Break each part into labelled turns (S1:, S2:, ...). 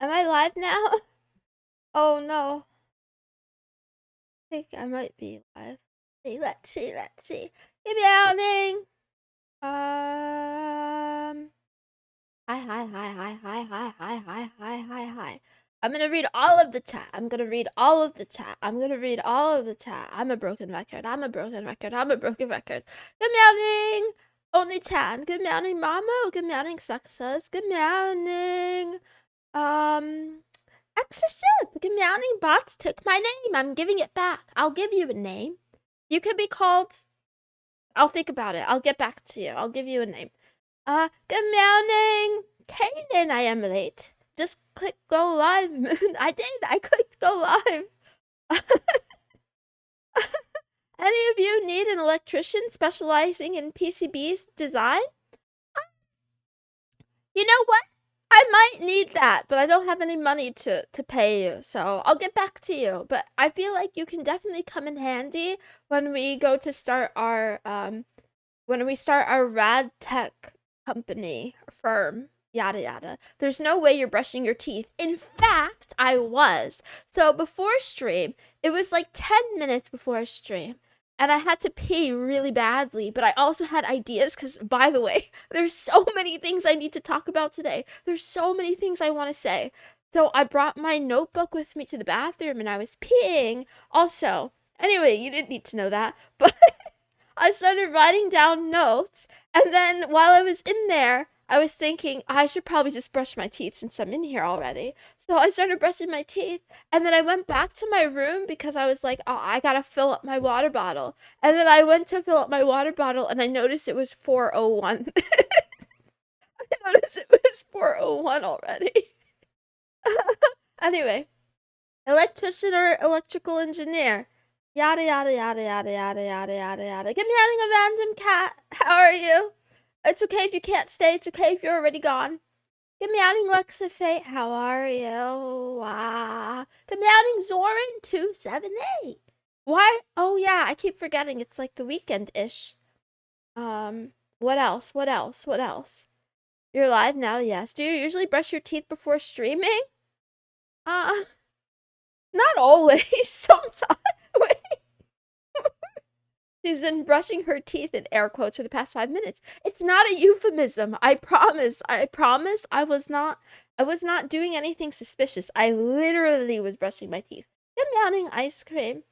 S1: Am I live now? Oh no. I think I might be live. Let's see. Good morning. Hi. I'm gonna read all of the chat. I'm gonna read all of the chat. I'm a broken record. Good morning. Only Chan. Good morning, Mama. Good morning, success. Good morning. Excessive. Good morning, bots took my name. I'm giving it back. I'll give you a name. You could be called. I'll think about it. I'll get back to you. I'll give you a name. Good morning, Kaden. I am late. Just click go live, Moon. I did. I clicked go live. Any of you need an electrician specializing in PCBs design? You know what? I might need that, but I don't have any money to pay you, so I'll get back to you. But I feel like you can definitely come in handy when we go to start our rad tech company firm, yada yada. There's no way you're brushing your teeth. In fact, I was. So before stream, it was like 10 minutes before stream. And I had to pee really badly, but I also had ideas because, by the way, there's so many things I need to talk about today. There's so many things I want to say. So I brought my notebook with me to the bathroom and I was peeing. Also, anyway, you didn't need to know that, but I started writing down notes, and then while I was in there, I was thinking I should probably just brush my teeth since I'm in here already. So I started brushing my teeth, and then I went back to my room because I was like, oh, I gotta fill up my water bottle. And then I went to fill up my water bottle, and I noticed it was 4:01. I noticed it was 4:01 already. Anyway, electrician or electrical engineer. Yada yada yada yada yada yada yada yada. Give me adding a random cat. How are you? It's okay if you can't stay. It's okay if you're already gone. Give me adding Lexa Fate. How are you? Give me adding Zoran278. Why? Oh yeah, I keep forgetting. It's like the weekend-ish. What else? You're live now, yes. Do you usually brush your teeth before streaming? Uh, not always. Sometimes. Wait. She's been brushing her teeth in air quotes for the past 5 minutes. It's not a euphemism. I promise. I was not doing anything suspicious. I literally was brushing my teeth. Good morning, ice cream.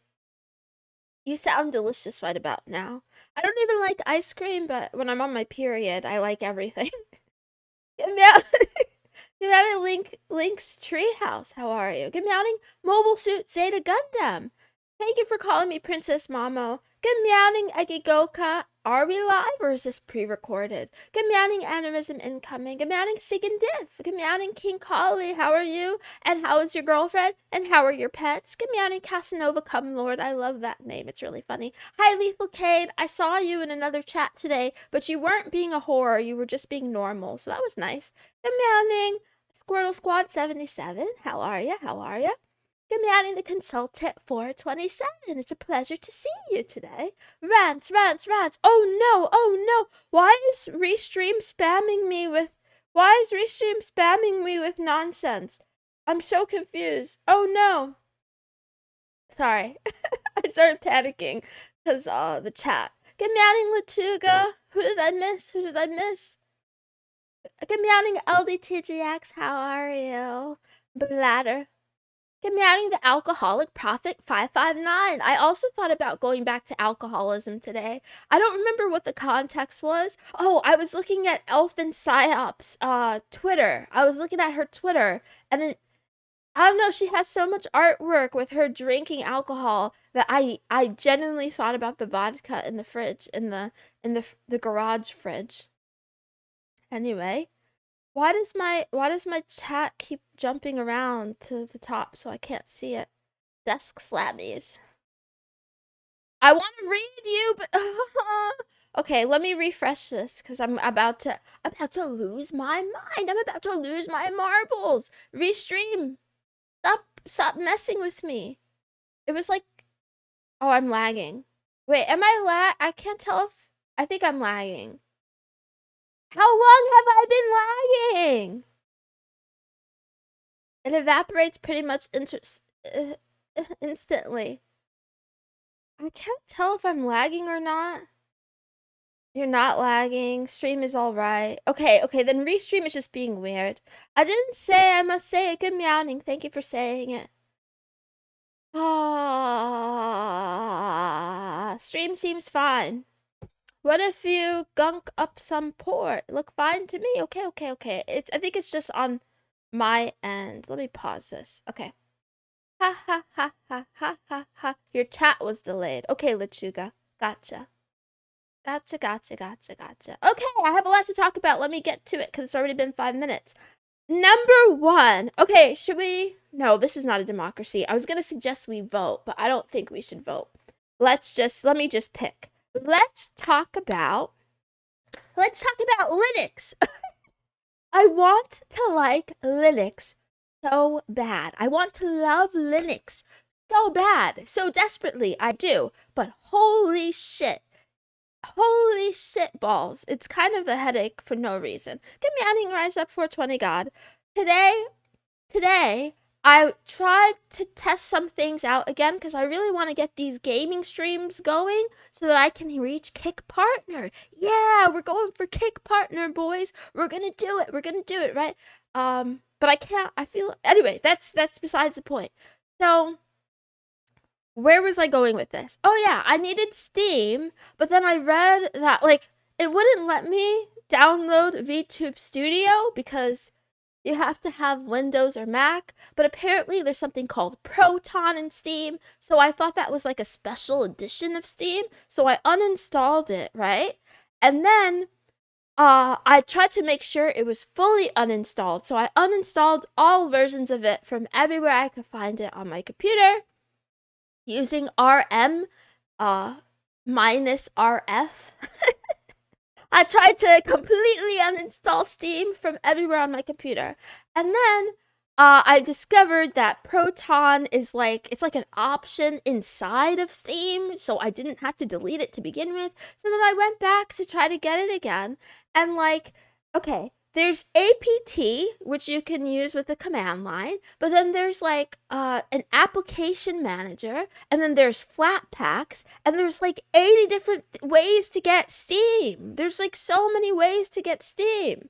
S1: You sound delicious right about now. I don't even like ice cream, but when I'm on my period, I like everything. Good morning, Link's Treehouse. How are you? Good morning, Mobile Suit Zeta Gundam. Thank you for calling me Princess Momo. Good morning, Egigoka. Are we live or is this pre-recorded? Good morning, Animism Incoming. Good morning, Sig and Diff. Good morning, King Collie. How are you? And how is your girlfriend? And how are your pets? Good morning, Casanova Come Lord. I love that name. It's really funny. Hi, Lethal Cade. I saw you in another chat today, but you weren't being a whore. You were just being normal, so that was nice. Good morning, Squirtle Squad 77. How are ya? Good morning, the consultant 427. It's a pleasure to see you today. Rants. Oh no. Why is Restream spamming me with nonsense? I'm so confused. Oh no. Sorry. I started panicking because the chat. Good morning, Latuga. Who did I miss? Good morning, LDTGX. How are you? Bladder. Good morning, the Alcoholic Prophet 559. I also thought about going back to alcoholism today. I don't remember what the context was. Oh, I was looking at Elfin Psyop's Twitter. I was looking at her Twitter, and I don't know, she has so much artwork with her drinking alcohol that I genuinely thought about the vodka in the fridge, in the garage fridge. Anyway, why does my chat keep jumping around to the top so I can't see it? Desk slammies. I want to read you, but okay, let me refresh this because I'm about to lose my mind. I'm about to lose my marbles. Restream. Stop messing with me. It was like, oh, I'm lagging. Wait, am I I can't tell if I think I'm lagging. How long have I been lagging? It evaporates pretty much instantly. I can't tell if I'm lagging or not. You're not lagging. Stream is all right. Okay, then restream is just being weird. I didn't say I must say it. Good meowing. Thank you for saying it. Ah, stream seems fine. What if you gunk up some port? Look fine to me. Okay. I think it's just on my end. Let me pause this. Okay. Ha ha ha ha ha ha ha. Your chat was delayed. Okay, Lechuga. Gotcha. Okay, I have a lot to talk about. Let me get to it because it's already been 5 minutes. Number 1. Okay, should we? No, this is not a democracy. I was going to suggest we vote, but I don't think we should vote. Let me just pick. Let's talk about Linux. I want to like Linux so bad. I want to love Linux so bad. So desperately, I do. But holy shit. Holy shit balls. It's kind of a headache for no reason. Get me adding Rise Up 420 God. Today, I tried to test some things out again because I really want to get these gaming streams going so that I can reach Kick Partner. Yeah, we're going for Kick Partner, boys. We're gonna do it, right? But I can't. I feel anyway. That's besides the point. So, where was I going with this? Oh yeah, I needed Steam, but then I read that like it wouldn't let me download VTuber Studio because you have to have Windows or Mac, but apparently there's something called Proton in Steam, so I thought that was like a special edition of Steam, so I uninstalled it, right? And then I tried to make sure it was fully uninstalled, so I uninstalled all versions of it from everywhere I could find it on my computer using RM minus RF. I tried to completely uninstall Steam from everywhere on my computer. And then I discovered that Proton is like, it's like an option inside of Steam, so I didn't have to delete it to begin with. So then I went back to try to get it again. And like, okay, there's APT, which you can use with the command line, but then there's like an application manager, and then there's Flatpaks, and there's like 80 different ways to get Steam. There's like so many ways to get Steam.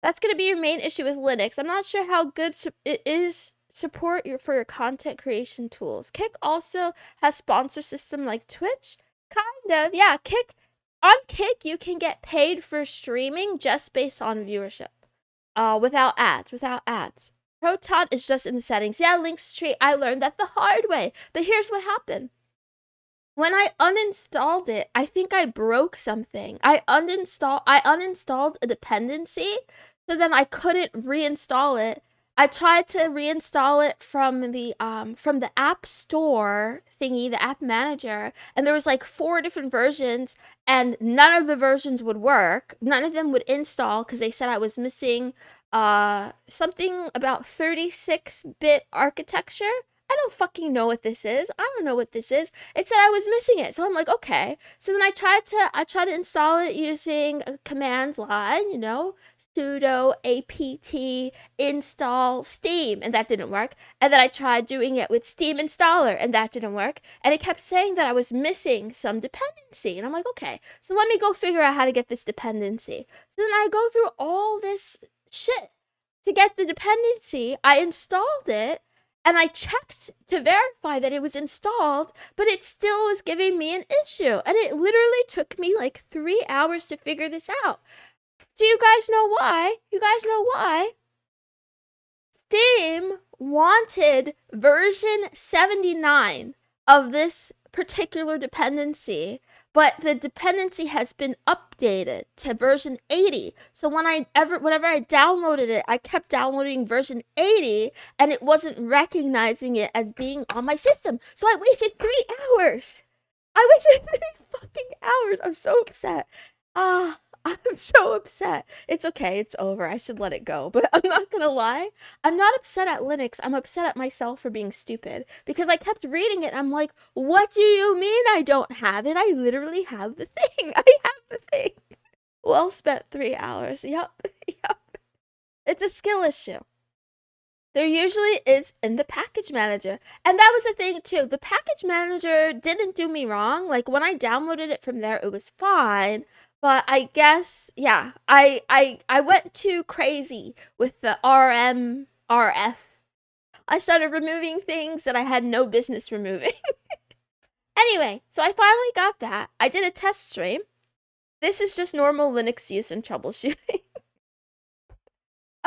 S1: That's going to be your main issue with Linux. I'm not sure how good it is support for your content creation tools. Kick also has sponsor system like Twitch. Kind of, yeah. On Kick, you can get paid for streaming just based on viewership. Without ads. Proton is just in the settings. Yeah, Linktree, I learned that the hard way. But here's what happened. When I uninstalled it, I think I broke something. I uninstalled a dependency, so then I couldn't reinstall it. I tried to reinstall it from the App Store thingy, the App Manager, and there was like 4 different versions, and none of the versions would work. None of them would install because they said I was missing something about 36-bit architecture. I don't fucking know what this is. I don't know what this is. It said I was missing it. So I'm like, okay. So then I tried to install it using a command line, sudo apt install Steam, and that didn't work. And then I tried doing it with Steam installer, and that didn't work. And it kept saying that I was missing some dependency. And I'm like, okay, so let me go figure out how to get this dependency. So then I go through all this shit to get the dependency. I installed it, and I checked to verify that it was installed, but it still was giving me an issue. And it literally took me like 3 hours to figure this out. Do you guys know why? Steam wanted version 79 of this particular dependency, but the dependency has been updated to version 80. So whenever I downloaded it, I kept downloading version 80, and it wasn't recognizing it as being on my system. So I wasted 3 hours. Fucking hours. I'm so upset. I'm so upset. It's okay. It's over. I should let it go. But I'm not gonna lie. I'm not upset at Linux. I'm upset at myself for being stupid. Because I kept reading it. I'm like, what do you mean I don't have it? I literally have the thing. I have the thing. Well spent 3 hours. Yep. It's a skill issue. There usually is in the package manager. And that was the thing too. The package manager didn't do me wrong. Like when I downloaded it from there, it was fine. But I guess, yeah, I went too crazy with the RF. I started removing things that I had no business removing. Anyway, so I finally got that. I did a test stream. This is just normal Linux use and troubleshooting.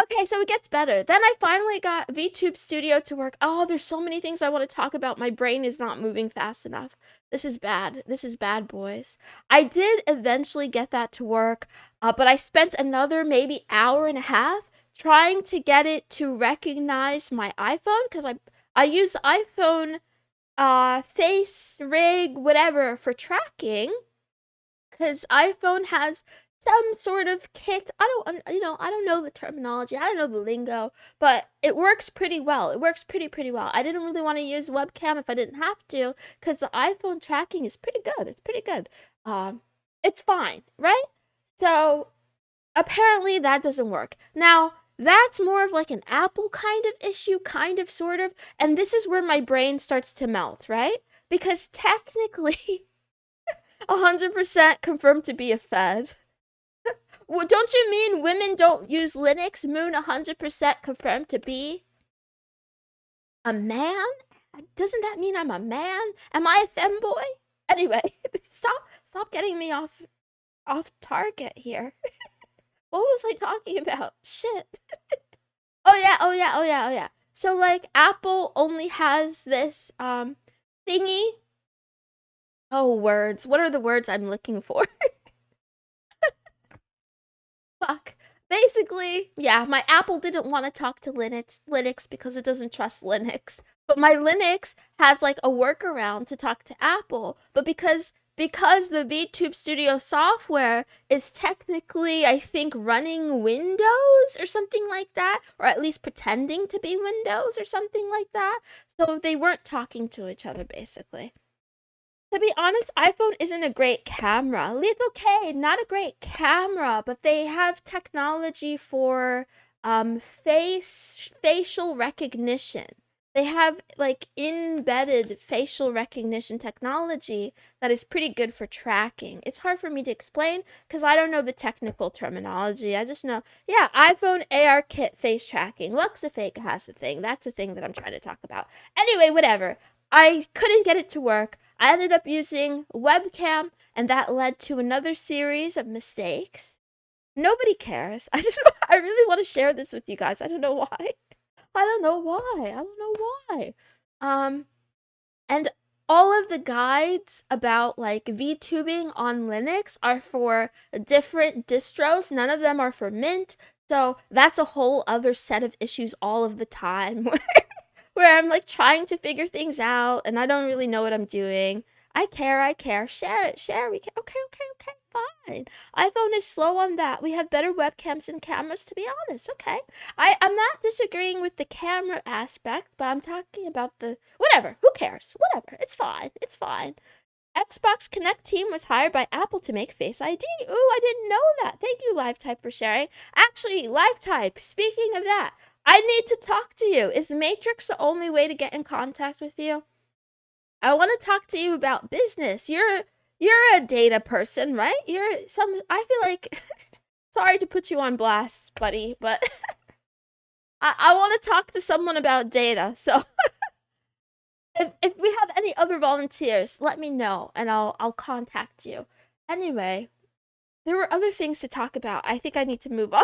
S1: Okay, so it gets better. Then I finally got VTube Studio to work. Oh, there's so many things I want to talk about. My brain is not moving fast enough. This is bad. This is bad, boys. I did eventually get that to work, but I spent another maybe hour and a half trying to get it to recognize my iPhone because I use iPhone face rig whatever for tracking because iPhone has some sort of kit. I don't know the terminology. I don't know the lingo, but it works pretty well. It works pretty well. I didn't really want to use webcam if I didn't have to, because the iPhone tracking is pretty good. It's pretty good. It's fine, right? So apparently that doesn't work. Now, that's more of like an Apple kind of issue, kind of, sort of, and this is where my brain starts to melt, right? Because technically, 100% confirmed to be a fed. Well, don't you mean women don't use Linux? Moon 100% confirmed to be a man? Doesn't that mean I'm a man? Am I a femboy? Anyway, stop getting me off target here. What was I talking about? Shit. Oh yeah. So like Apple only has this thingy. Oh, words. What are the words I'm looking for? Fuck. Basically, yeah, my Apple didn't want to talk to Linux because it doesn't trust Linux. But my Linux has like a workaround to talk to Apple. But because the VTube Studio software is technically, I think, running Windows or something like that, or at least pretending to be Windows or something like that. So they weren't talking to each other, basically. To be honest, iPhone isn't a great camera. It's okay, not a great camera, but they have technology for facial recognition. They have like embedded facial recognition technology that is pretty good for tracking. It's hard for me to explain because I don't know the technical terminology. I just know, yeah, iPhone ARKit face tracking. Luxafake has a thing. That's a thing that I'm trying to talk about. Anyway, whatever. I couldn't get it to work. I ended up using webcam, and that led to another series of mistakes. Nobody cares. I really want to share this with you guys. I don't know why. And all of the guides about like VTubing on Linux are for different distros. None of them are for Mint. So that's a whole other set of issues all of the time where I'm like trying to figure things out and I don't really know what I'm doing. I care. Share it. We care. Okay, fine. iPhone is slow on that. We have better webcams and cameras, to be honest. Okay. I'm not disagreeing with the camera aspect, but I'm talking about the whatever. Who cares? Whatever. It's fine. Xbox Connect team was hired by Apple to make Face ID. Ooh, I didn't know that. Thank you, LiveType, for sharing. Actually, LiveType, speaking of that, I need to talk to you. Is the Matrix the only way to get in contact with you? I want to talk to you about business. You're a data person, right? I feel like sorry to put you on blast, buddy, but I want to talk to someone about data. So if we have any other volunteers, let me know and I'll contact you. Anyway, there were other things to talk about. I think I need to move on.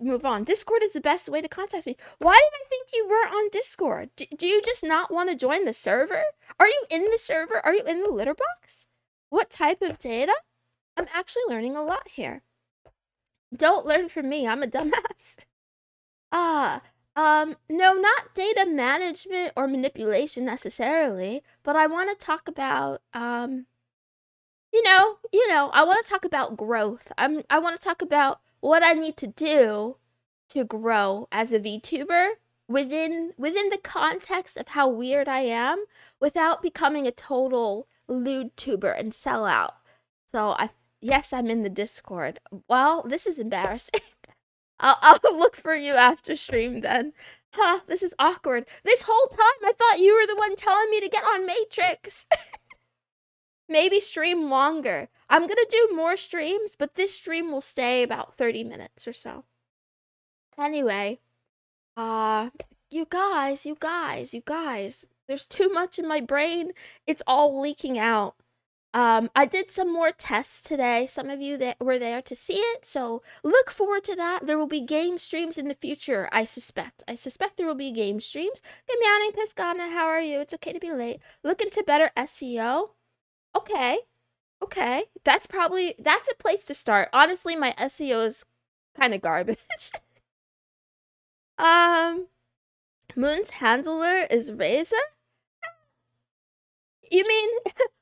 S1: Move on. Discord is the best way to contact me. Why did I think you were on Discord? Do you just not want to join the server? Are you in the server? Are you in the litter box? What type of data? I'm actually learning a lot here. Don't learn from me. I'm a dumbass. No, not data management or manipulation necessarily, but I want to talk about, I want to talk about growth. I want to talk about what I need to do to grow as a VTuber within the context of how weird I am without becoming a total lewd tuber and sell out. So yes, I'm in the Discord. Well, this is embarrassing. I'll look for you after stream then. Huh, this is awkward. This whole time I thought you were the one telling me to get on Matrix. Maybe stream longer. I'm gonna do more streams, but this stream will stay about 30 minutes or so. Anyway, you guys, there's too much in my brain. It's all leaking out. I did some more tests today. Some of you that were there to see it, so look forward to that. There will be game streams in the future, I suspect. I suspect there will be game streams. Good morning, Piscana. How are you? It's okay to be late. Looking to better SEO. Okay. Okay. That's a place to start. Honestly, my SEO is kind of garbage. Moon's handler is Razor? You mean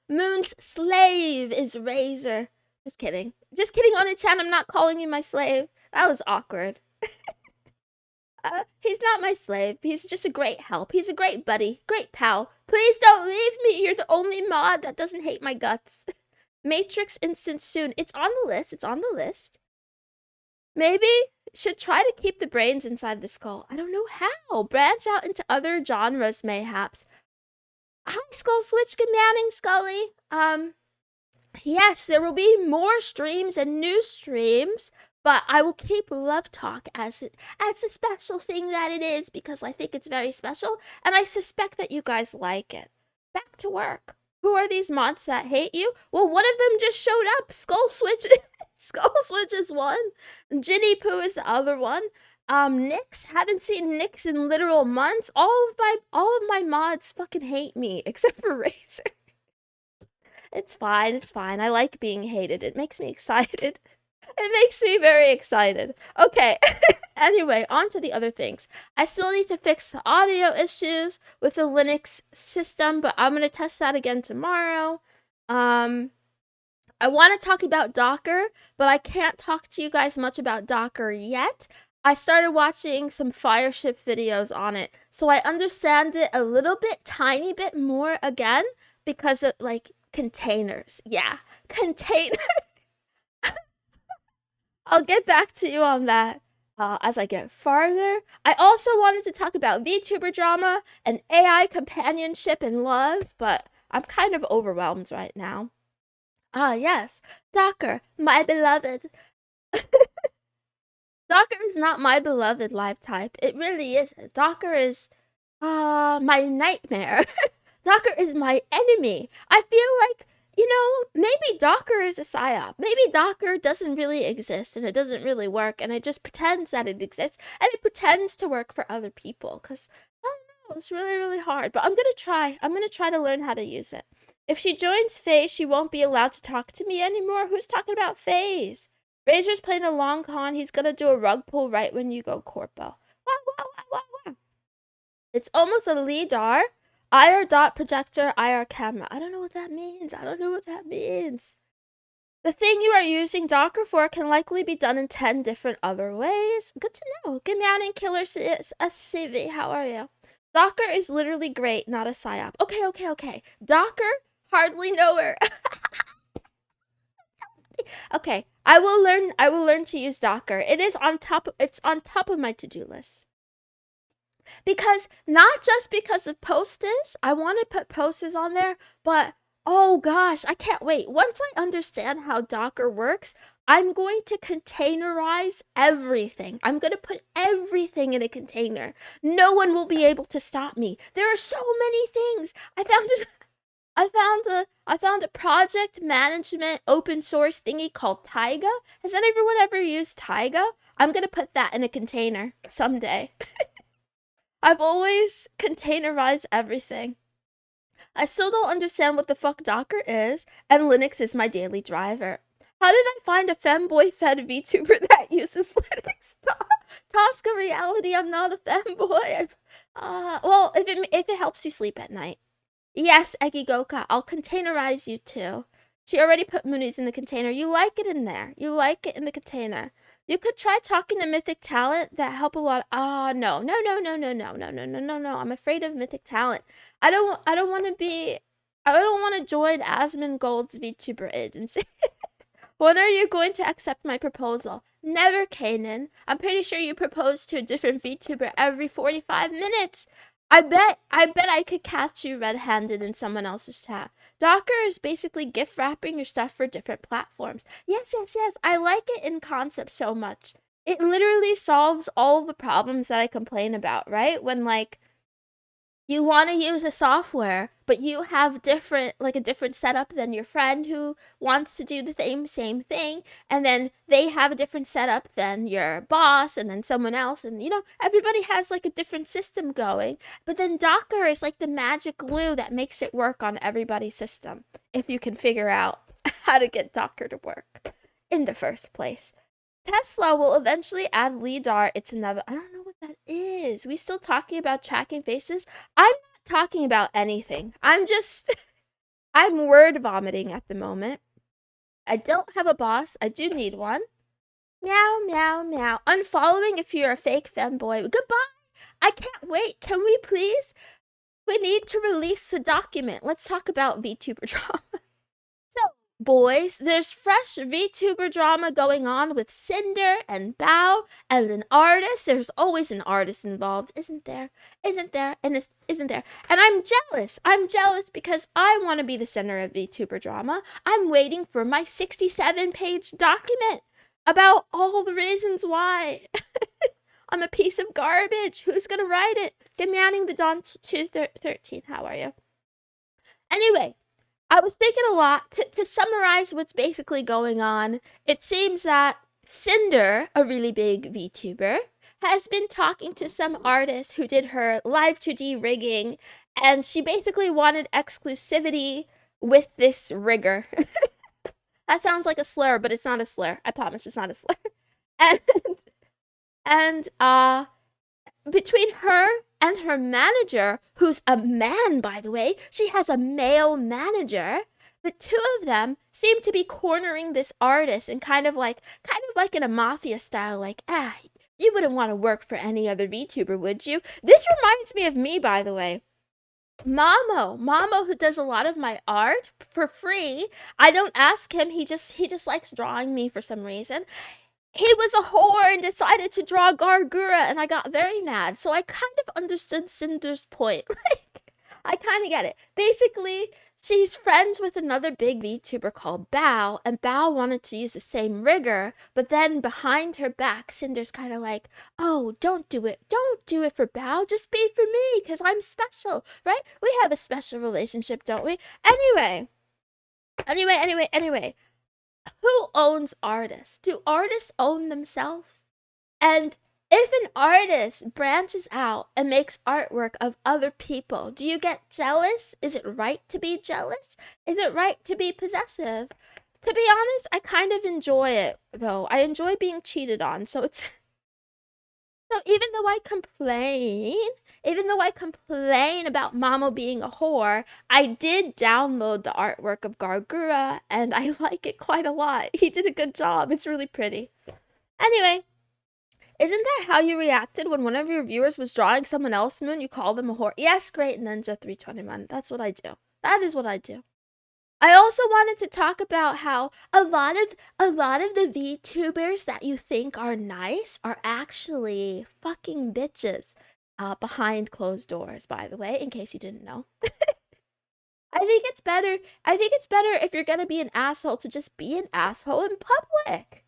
S1: Moon's slave is Razor? Just kidding. Just kidding, Oni-chan. I'm not calling you my slave. That was awkward. He's not my slave. He's just a great help. He's a great buddy. Great pal. Please don't leave me. You're the only mod that doesn't hate my guts. Matrix instance soon. It's on the list. It's on the list. Maybe should try to keep the brains inside the skull. I don't know how. Branch out into other genres, mayhaps. Hi, Skull Switch. Good morning, Scully. Yes, there will be more streams and new streams, but I will keep Love Talk as the special thing that it is because I think it's very special, and I suspect that you guys like it. Back to work. Who are these mods that hate you? Well, one of them just showed up. Skull Switch. Skull Switch is one. Ginny Poo is the other one. Nyx, haven't seen Nyx in literal months. All of my mods fucking hate me, except for Razor. It's fine, it's fine. I like being hated. It makes me excited. It makes me very excited. Okay, anyway, on to the other things. I still need to fix the audio issues with the Linux system, but I'm gonna test that again tomorrow. I want to talk about Docker, but I can't talk to you guys much about Docker yet. I started watching some Fireship videos on it, so I understand it a little bit, tiny bit more again, because of, like, containers. Yeah, container. I'll get back to you on that as I get farther. I also wanted to talk about VTuber drama and AI companionship and love, but I'm kind of overwhelmed right now. Ah, yes. Docker, my beloved. Docker is not my beloved live type. It really isn't. Docker is my nightmare. Docker is my enemy. I feel like, maybe Docker is a psyop. Maybe Docker doesn't really exist and it doesn't really work and it just pretends that it exists and it pretends to work for other people. Because, I don't know, it's really, really hard. But I'm going to try. I'm going to try to learn how to use it. If she joins FaZe, she won't be allowed to talk to me anymore. Who's talking about FaZe? Razor's playing a long con. He's gonna do a rug pull right when you go corpo. Wow. It's almost a LiDAR. IR dot projector, IR camera. I don't know what that means. The thing you are using Docker for can likely be done in 10 different other ways. Good to know. Good morning, Killer CV. How are you? Docker is literally great, not a psyop. Okay. Docker, hardly know her. Okay, I will learn to use Docker. It's on top of my to-do list. Because not just because of Posters, I want to put Posters on there, but oh gosh, I can't wait. Once I understand how Docker works, I'm going to containerize everything. I'm going to put everything in a container. No one will be able to stop me. There are so many things. I found a project management open source thingy called Taiga. Has anyone ever used Taiga? I'm gonna put that in a container someday. I've always containerized everything. I still don't understand what the fuck Docker is, and Linux is my daily driver. How did I find a femboy fed VTuber that uses Linux? Tosca reality, I'm not a femboy. Well, if it helps you sleep at night. Yes, Egigoka, I'll containerize you too. She already put Moonies in the container. You like it in there. You like it in the container. You could try talking to Mythic Talent. That help a lot. No. I'm afraid of Mythic Talent. I don't want to join Asmongold's VTuber agency. When are you going to accept my proposal? Never Kanan. I'm pretty sure you propose to a different VTuber every 45 minutes. I bet I could catch you red-handed in someone else's chat. Docker is basically gift wrapping your stuff for different platforms. Yes, yes, yes. I like it in concept so much. It literally solves all the problems that I complain about, right? When like you want to use a software, but you have a different setup than your friend who wants to do the same thing, and then they have a different setup than your boss and then someone else, and everybody has like a different system going, but then Docker is like the magic glue that makes it work on everybody's system if you can figure out how to get Docker to work in the first place. Tesla will eventually add LiDAR. It's another. I don't know what that is. We still talking about tracking faces? I'm not talking about anything. I'm just. I'm word vomiting at the moment. I don't have a boss. I do need one. Meow, meow, meow. Unfollowing if you're a fake femboy. Goodbye. I can't wait. Can we please? We need to release the document. Let's talk about VTuber drama. So, boys, there's fresh VTuber drama going on with Cinder and Bao and an artist. There's always an artist involved, isn't there? Isn't there? And isn't there? And I'm jealous. I'm jealous because I want to be the center of VTuber drama. I'm waiting for my 67-page document about all the reasons why. I'm a piece of garbage. Who's gonna write it? Good morning, the Dawn 213. How are you? Anyway, I was thinking a lot. To summarize what's basically going on, it seems that Cinder, a really big VTuber, has been talking to some artist who did her live 2D rigging, and she basically wanted exclusivity with this rigger. That sounds like a slur, but it's not a slur. I promise it's not a slur. And and between her and her manager, who's a man, by the way, she has a male manager. The two of them seem to be cornering this artist and kind of like in a mafia style, like, you wouldn't want to work for any other VTuber, would you? This reminds me of me, by the way. Mamo, who does a lot of my art for free. I don't ask him. He just likes drawing me for some reason. He was a whore and decided to draw Gargura, and I got very mad. So I kind of understood Cinder's point. Like, I kind of get it. Basically, she's friends with another big VTuber called Bao, and Bao wanted to use the same rigger, but then behind her back, Cinder's kind of like, oh, don't do it. Don't do it for Bao. Just be for me, because I'm special, right? We have a special relationship, don't we? Anyway. Who owns artists? Do artists own themselves? And if an artist branches out and makes artwork of other people, do you get jealous? Is it right to be jealous? Is it right to be possessive? To be honest, I kind of enjoy it, though. I enjoy being cheated on, so it's... So even though I complain about Mamo being a whore, I did download the artwork of Gargura, and I like it quite a lot. He did a good job. It's really pretty. Anyway, isn't that how you reacted when one of your viewers was drawing someone else, Moon? You call them a whore? Yes, great, Ninja 321. That's what I do. That is what I do. I also wanted to talk about how a lot of the VTubers that you think are nice are actually fucking bitches behind closed doors, by the way, in case you didn't know. I think it's better if you're gonna be an asshole to just be an asshole in public.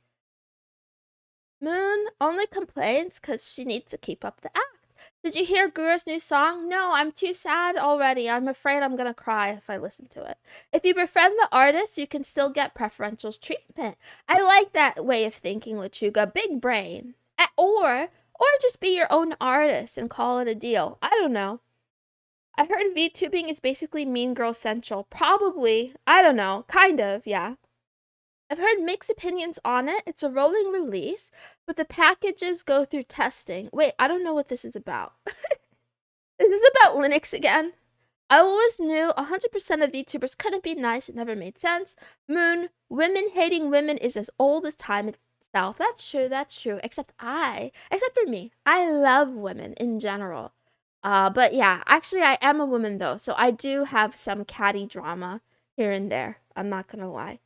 S1: Moon only complains because she needs to keep up the act. Did you hear Gura's new song? No, I'm too sad already. I'm afraid I'm gonna cry if I listen to it. If you befriend the artist, you can still get preferential treatment. I like that way of thinking, Lechuga. Big brain. Or just be your own artist and call it a deal. I don't know. I heard VTubing is basically Mean Girl Central. Probably. I don't know. Kind of, yeah. I've heard mixed opinions on it. It's a rolling release, but the packages go through testing. Wait, I don't know what this is about. Is this about Linux again? I always knew 100% of VTubers couldn't be nice. It never made sense. Moon, women hating women is as old as time itself. That's true. Except for me. I love women in general. But yeah, actually I am a woman though, so I do have some catty drama here and there. I'm not gonna lie.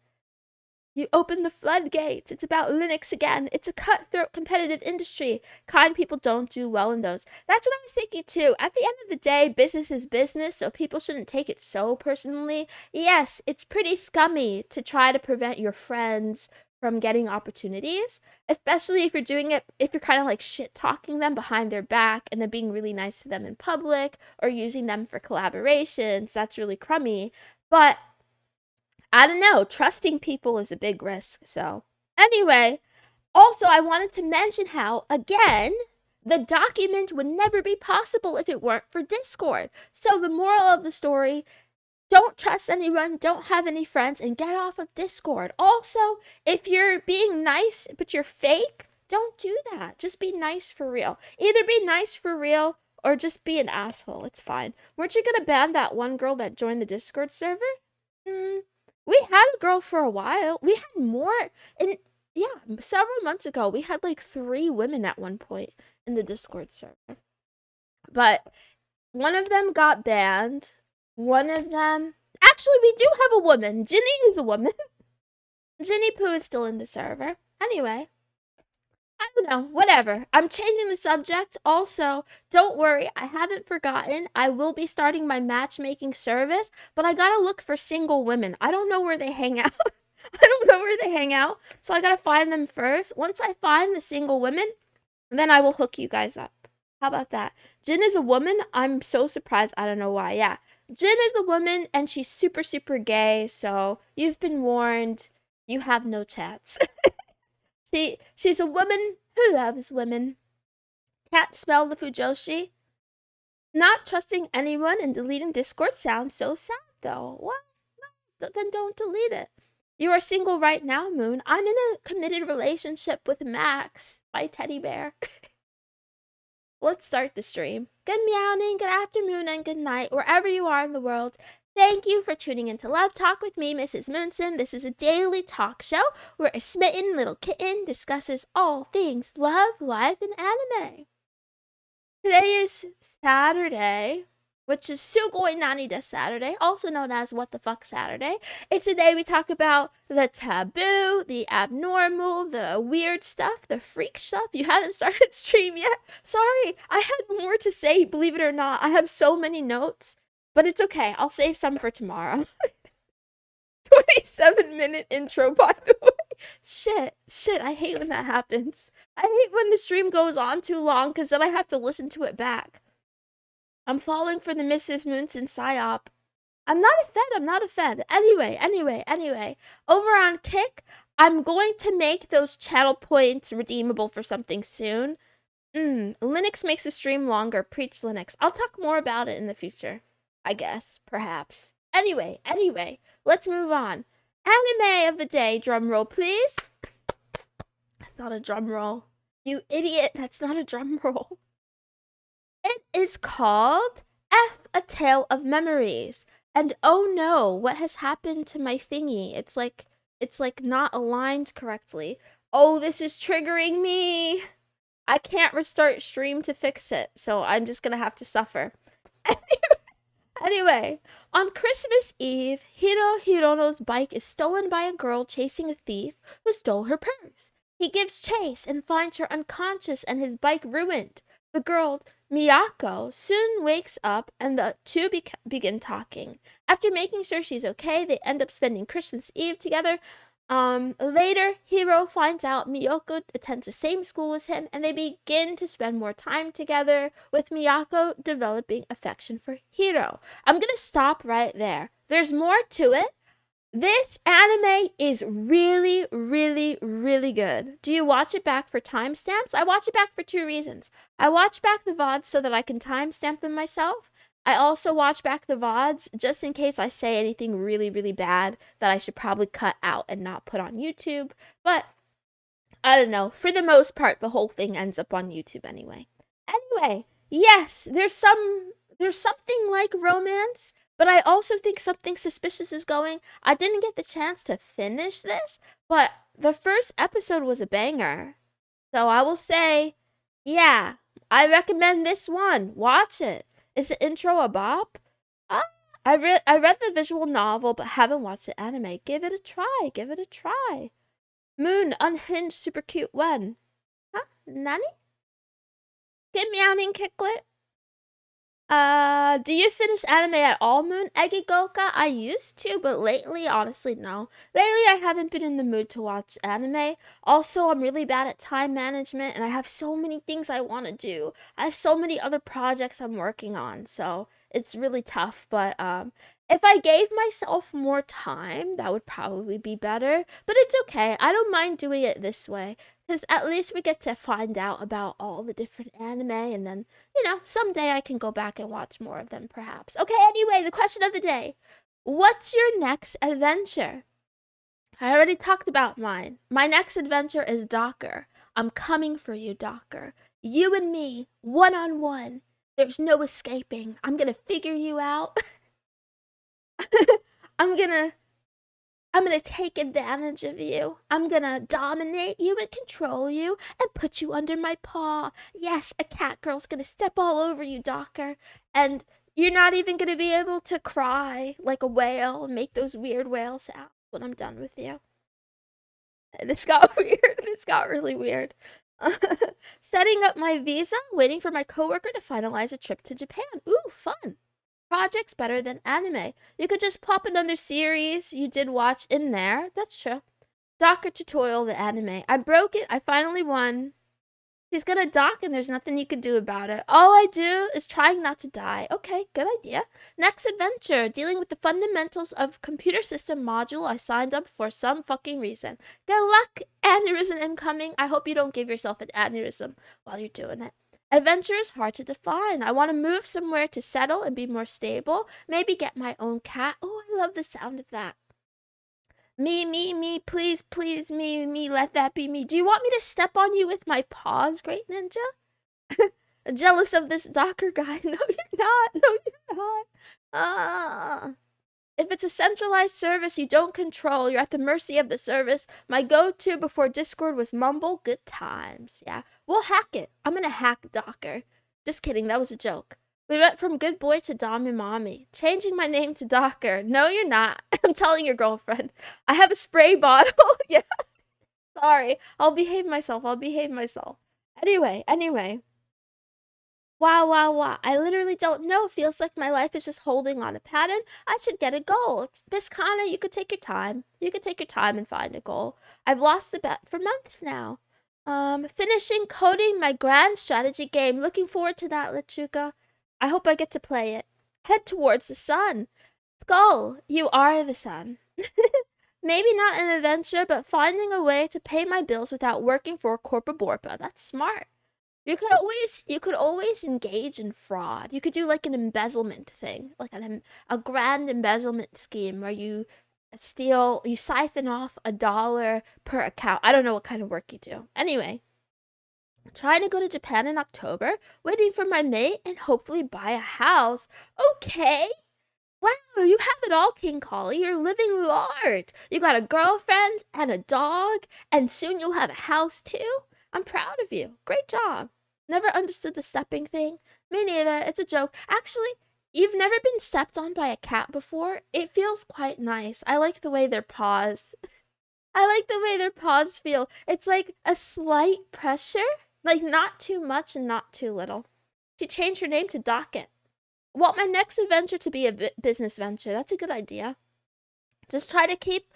S1: You open the floodgates. It's about Linux again. It's a cutthroat competitive industry. Kind people don't do well in those. That's what I was thinking too. At the end of the day, business is business, so people shouldn't take it so personally. Yes, it's pretty scummy to try to prevent your friends from getting opportunities, especially if you're doing it, if you're kind of like shit talking them behind their back and then being really nice to them in public or using them for collaborations. That's really crummy. But I don't know, trusting people is a big risk. So, anyway, also, I wanted to mention how, again, the document would never be possible if it weren't for Discord. So, the moral of the story, don't trust anyone, don't have any friends, and get off of Discord. Also, if you're being nice but you're fake, don't do that. Just be nice for real. Either be nice for real or just be an asshole. It's fine. Weren't you gonna ban that one girl that joined the Discord server? Hmm. We had a girl for a while. We had more. And yeah, several months ago, we had like 3 women at one point in the Discord server. But one of them got banned. One of them. Actually, we do have a woman. Ginny is a woman. Ginny Poo is still in the server. Anyway, I don't know. Whatever. I'm changing the subject. Also, don't worry. I haven't forgotten. I will be starting my matchmaking service, but I gotta look for single women. I don't know where they hang out. I don't know where they hang out. So I gotta find them first. Once I find the single women, then I will hook you guys up. How about that? Jin is a woman. I'm so surprised. I don't know why. Yeah. Jin is a woman and she's super, super gay. So you've been warned. You have no chance. She's a woman who loves women. Can't spell the Fujoshi. Not trusting anyone and deleting Discord sounds so sad though. What? No, then don't delete it. You are single right now, Moon. I'm in a committed relationship with Max, my teddy bear. Let's start the stream. Good meowing, good afternoon, and good night, wherever you are in the world. Thank you for tuning into Love Talk with me, Mrs. Moonson. This is a daily talk show where a smitten little kitten discusses all things love, life, and anime. Today is Saturday, which is Sugoi Nani Desu Saturday, also known as What the Fuck Saturday. It's a day we talk about the taboo, the abnormal, the weird stuff, the freak stuff. You haven't started stream yet? Sorry, I had more to say, believe it or not. I have so many notes, but it's okay. I'll save some for tomorrow. 27-minute intro, by the way. Shit, I hate when that happens. I hate when the stream goes on too long because then I have to listen to it back. I'm falling for the missusmoonson psyop. I'm not a fed. Anyway. Over on Kick, I'm going to make those channel points redeemable for something soon. Linux makes a stream longer. Preach Linux. I'll talk more about it in the future. I guess. Perhaps. Anyway. Let's move on. Anime of the day. Drum roll, please. That's not a drum roll. You idiot. That's not a drum roll. It is called F, A Tale of Memories. And oh no, what has happened to my thingy? It's like not aligned correctly. Oh, this is triggering me. I can't restart stream to fix it, so I'm just gonna have to suffer. Anyway, on Christmas Eve, Hirono's bike is stolen by a girl chasing a thief who stole her purse. He gives chase and finds her unconscious and his bike ruined. The girl, Miyako, soon wakes up and the two begin talking. After making sure she's okay, they end up spending Christmas Eve together. Later, Hiro finds out Miyako attends the same school as him, and they begin to spend more time together, with Miyako developing affection for Hiro. I'm gonna stop right there. There's more to it. This anime is really, really, really good. Do you watch it back for timestamps? I watch it back for 2 reasons. I watch back the VODs so that I can timestamp them myself. I also watch back the VODs just in case I say anything really, really bad that I should probably cut out and not put on YouTube. But I don't know. For the most part, the whole thing ends up on YouTube anyway. Anyway, yes, there's something like romance, but I also think something suspicious is going. I didn't get the chance to finish this, but the first episode was a banger. So I will say, yeah, I recommend this one. Watch it. Is the intro a bop? I read the visual novel, but haven't watched the anime. Give it a try. Give it a try. Moon, unhinged, super cute. When? Huh? Nani? Get meowing, Kicklet. Do you finish anime at all, Moon? Egigoka? I used to, but lately, honestly, no. Lately, I haven't been in the mood to watch anime. Also, I'm really bad at time management, and I have so many things I want to do. I have so many other projects I'm working on, so it's really tough. But, if I gave myself more time, that would probably be better. But it's okay. I don't mind doing it this way, because at least we get to find out about all the different anime, and then someday I can go back and watch more of them, perhaps. Okay, anyway, the question of the day. What's your next adventure? I already talked about mine. My next adventure is Docker. I'm coming for you, Docker. You and me, one-on-one. There's no escaping. I'm gonna figure you out. I'm gonna take advantage of you. I'm gonna dominate you and control you and put you under my paw. Yes, a cat girl's gonna step all over you, Docker. And you're not even gonna be able to cry like a whale and make those weird whale sounds when I'm done with you. This got weird. This got really weird. Setting up my visa, waiting for my coworker to finalize a trip to Japan. Ooh, fun. Projects better than anime. You could just pop another series you did watch in there. That's true. Docker tutorial, the anime. I broke it. I finally won. He's gonna dock and there's nothing you can do about it. All I do is trying not to die. Okay, good idea. Next adventure, dealing with the fundamentals of computer system module I signed up for some fucking reason. Good luck, aneurysm incoming. I hope you don't give yourself an aneurysm while you're doing it. Adventure is hard to define. I want to move somewhere to settle and be more stable. Maybe get my own cat. Oh, I love the sound of that. Me, please, please, me, let that be me. Do you want me to step on you with my paws, Great Ninja? Jealous of this Docker guy. No, you're not. No, you're not. If it's a centralized service you don't control, you're at the mercy of the service. My go-to before Discord was Mumble. Good times. Yeah, we'll hack it. I'm gonna hack Docker. Just kidding, that was a joke. We went from good boy to Dami Mommy. Changing my name to Docker. No, you're not. I'm telling your girlfriend. I have a spray bottle. Yeah. Sorry. I'll behave myself. Anyway. Wow. I literally don't know. Feels like my life is just holding on a pattern. I should get a goal. Miss Kana, you could take your time. You could take your time and find a goal. I've lost the bet for months now. Finishing coding my grand strategy game. Looking forward to that, Lechuga. I hope I get to play it. Head towards the sun. Skull, you are the sun. Maybe not an adventure, but finding a way to pay my bills without working for Corpa Borpa. That's smart. You could always engage in fraud. You could do like an embezzlement thing, like a grand embezzlement scheme where you siphon off $1 per account. I don't know what kind of work you do. Anyway, trying to go to Japan in October, waiting for my mate, and hopefully buy a house. Okay. Wow, you have it all, King Collie. You're living large. You got a girlfriend and a dog, and soon you'll have a house too. I'm proud of you. Great job. Never understood the stepping thing. Me neither. It's a joke. Actually, you've never been stepped on by a cat before? It feels quite nice. I like the way their paws. I like the way their paws feel. It's like a slight pressure. Like not too much and not too little. She changed her name to Docket. Want my next adventure to be a business venture. That's a good idea. Just try to keep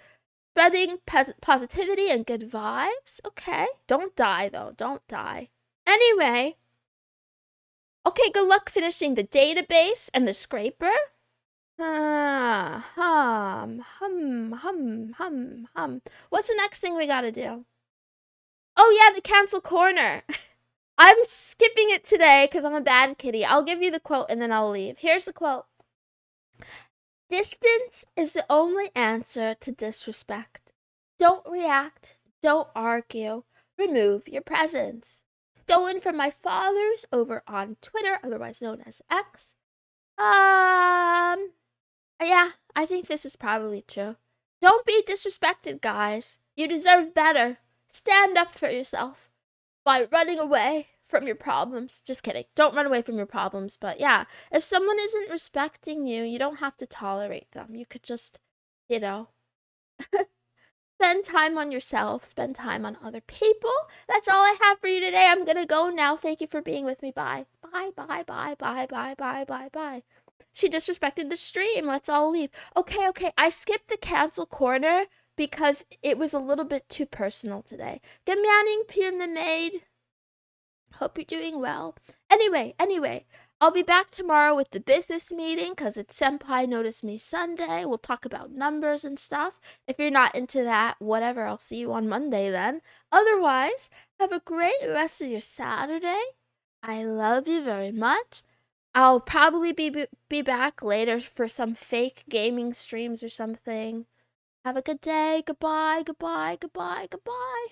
S1: spreading positivity and good vibes. Okay. Don't die, though. Don't die. Anyway. Okay, good luck finishing the database and the scraper. What's the next thing we gotta do? Oh, yeah, the cancel corner. I'm skipping it today because I'm a bad kitty. I'll give you the quote and then I'll leave. Here's the quote. Distance is the only answer to disrespect. Don't react. Don't argue. Remove your presence. Stolen from my fathers over on Twitter, otherwise known as X. Yeah, I think this is probably true. Don't be disrespected, guys. You deserve better. Stand up for yourself by running away from your problems. Just kidding. Don't run away from your problems. But yeah, if someone isn't respecting you, you don't have to tolerate them. You could just, you know, spend time on yourself, spend time on other people. That's all I have for you today. I'm gonna go now. Thank you for being with me. Bye. Bye, bye, bye, bye, bye, bye, bye, bye. She disrespected the stream. Let's all leave. Okay, okay. I skipped the cancel corner because it was a little bit too personal today. Good morning, Pyramid Maid. Hope you're doing well. Anyway, I'll be back tomorrow with the business meeting because it's Senpai Notice Me Sunday. We'll talk about numbers and stuff. If you're not into that, whatever, I'll see you on Monday then. Otherwise, have a great rest of your Saturday. I love you very much. I'll probably be back later for some fake gaming streams or something. Have a good day. Goodbye, goodbye, goodbye, goodbye.